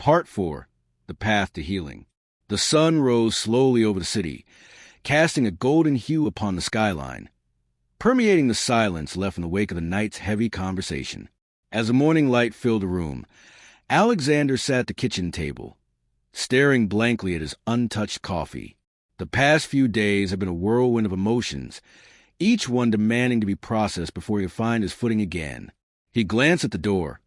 Part 4. The Path to Healing. The sun rose slowly over the city, casting a golden hue upon the skyline, permeating the silence left in the wake of the night's heavy conversation. As the morning light filled the room, Alexander sat at the kitchen table, staring blankly at his untouched coffee. The past few days had been a whirlwind of emotions, each one demanding to be processed before he could find his footing again. He glanced at the door,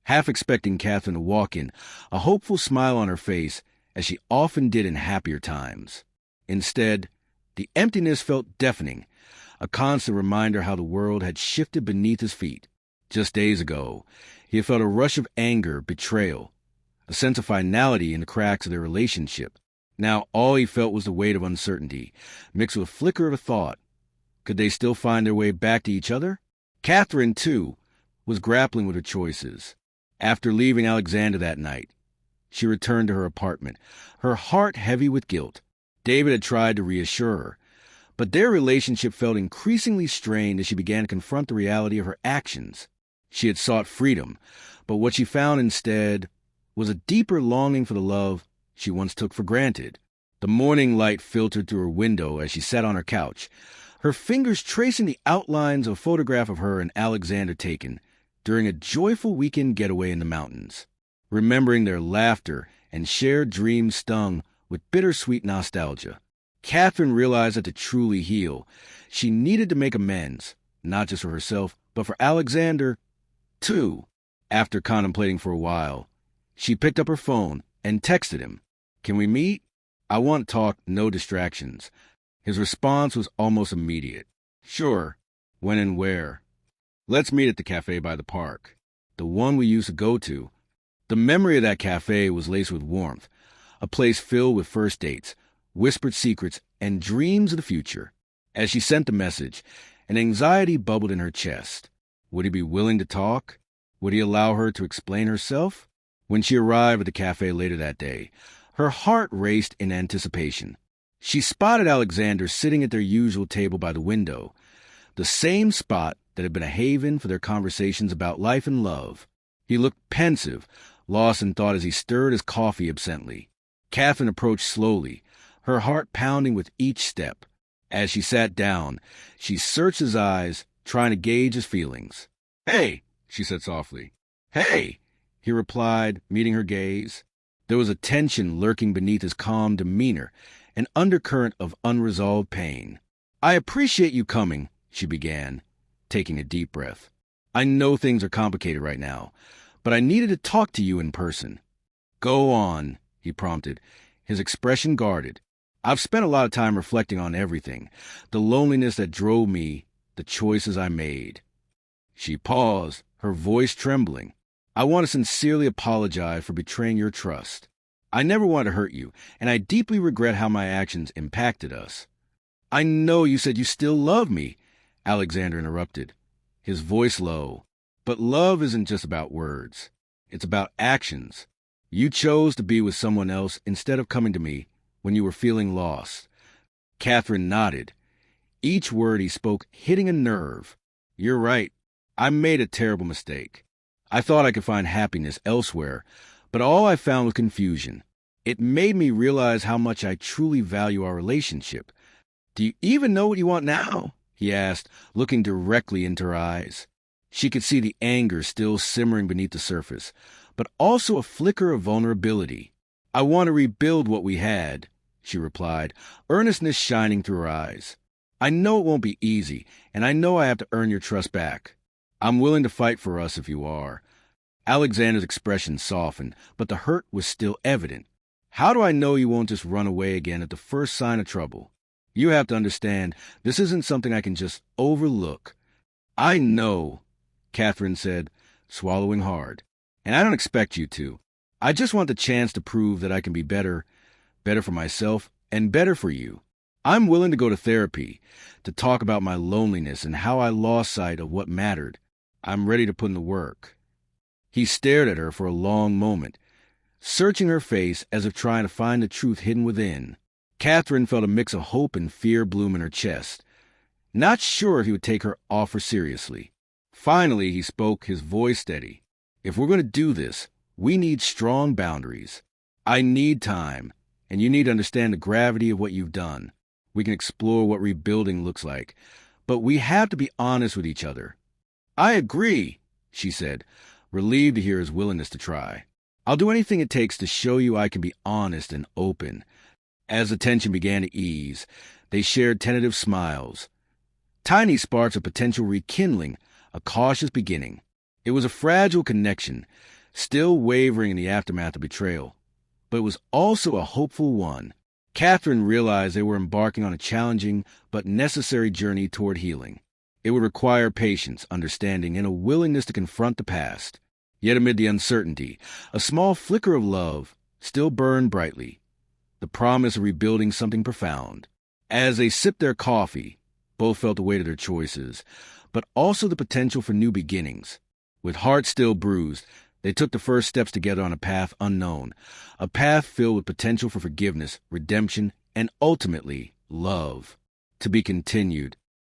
half expecting Catherine to walk in, a hopeful smile on her face, as she often did in happier times. Instead, the emptiness felt deafening, a constant reminder how the world had shifted beneath his feet. Just days ago, he had felt a rush of anger, betrayal, a sense of finality in the cracks of their relationship. Now all he felt was the weight of uncertainty, mixed with a flicker of a thought. Could they still find their way back to each other? Catherine, too, was grappling with her choices. After leaving Alexander that night, she returned to her apartment, her heart heavy with guilt. David had tried to reassure her, but their relationship felt increasingly strained as she began to confront the reality of her actions. She had sought freedom, but what she found instead was a deeper longing for the love she once took for granted. The morning light filtered through her window as she sat on her couch, her fingers tracing the outlines of a photograph of her and Alexander taken during a joyful weekend getaway in the mountains. Remembering their laughter and shared dreams stung with bittersweet nostalgia, Catherine realized that to truly heal, she needed to make amends, not just for herself, but for Alexander, too. After contemplating for a while, she picked up her phone and texted him, "Can we meet? I want to talk, no distractions." His response was almost immediate. "Sure. When and where?" "Let's meet at the cafe by the park, the one we used to go to." The memory of that cafe was laced with warmth, a place filled with first dates, whispered secrets, and dreams of the future. As she sent the message, an anxiety bubbled in her chest. Would he be willing to talk? Would he allow her to explain herself? When she arrived at the cafe later that day, her heart raced in anticipation. She spotted Alexander sitting at their usual table by the window, the same spot that had been a haven for their conversations about life and love. He looked pensive, lost in thought as he stirred his coffee absently. Catherine approached slowly, her heart pounding with each step. As she sat down, she searched his eyes, trying to gauge his feelings. "Hey," she said softly. "Hey," he replied, meeting her gaze. There was a tension lurking beneath his calm demeanor, an undercurrent of unresolved pain. "I appreciate you coming," she began, taking a deep breath. "I know things are complicated right now, but I needed to talk to you in person." "Go on," he prompted, his expression guarded. "I've spent a lot of time reflecting on everything, the loneliness that drove me, the choices I made." She paused, her voice trembling. "I want to sincerely apologize for betraying your trust. I never wanted to hurt you, and I deeply regret how my actions impacted us." "I know you said you still love me," Alexander interrupted, his voice low. "But love isn't just about words. It's about actions. You chose to be with someone else instead of coming to me when you were feeling lost." Catherine nodded, each word he spoke hitting a nerve. "You're right. I made a terrible mistake. I thought I could find happiness elsewhere, but all I found was confusion. It made me realize how much I truly value our relationship." "Do you even know what you want now?" he asked, looking directly into her eyes. She could see the anger still simmering beneath the surface, but also a flicker of vulnerability. "I want to rebuild what we had," she replied, earnestness shining through her eyes. "I know it won't be easy, and I know I have to earn your trust back. I'm willing to fight for us if you are." Alexander's expression softened, but the hurt was still evident. "How do I know you won't just run away again at the first sign of trouble? You have to understand, this isn't something I can just overlook." "I know," Catherine said, swallowing hard. "And I don't expect you to. I just want the chance to prove that I can be better for myself and better for you. I'm willing to go to therapy, to talk about my loneliness and how I lost sight of what mattered. I'm ready to put in the work." He stared at her for a long moment, searching her face as if trying to find the truth hidden within. Catherine felt a mix of hope and fear bloom in her chest, not sure if he would take her offer seriously. Finally, he spoke, his voice steady. "If we're going to do this, We need strong boundaries. I need time, and you need to understand the gravity of what you've done. We can explore what rebuilding looks like, but we have to be honest with each other. I agree, she said, relieved to hear his willingness to try. I'll do anything it takes to show you I can be honest and open. As the tension began to ease, they shared tentative smiles. Tiny sparks of potential rekindling, a cautious beginning. It was a fragile connection, still wavering in the aftermath of betrayal. But it was also a hopeful one. Catherine realized they were embarking on a challenging but necessary journey toward healing. It would require patience, understanding, and a willingness to confront the past. Yet amid the uncertainty, a small flicker of love still burned brightly, the promise of rebuilding something profound. As they sipped their coffee, both felt the weight of their choices, but also the potential for new beginnings. With hearts still bruised, they took the first steps together on a path unknown, a path filled with potential for forgiveness, redemption, and ultimately, love. To be continued.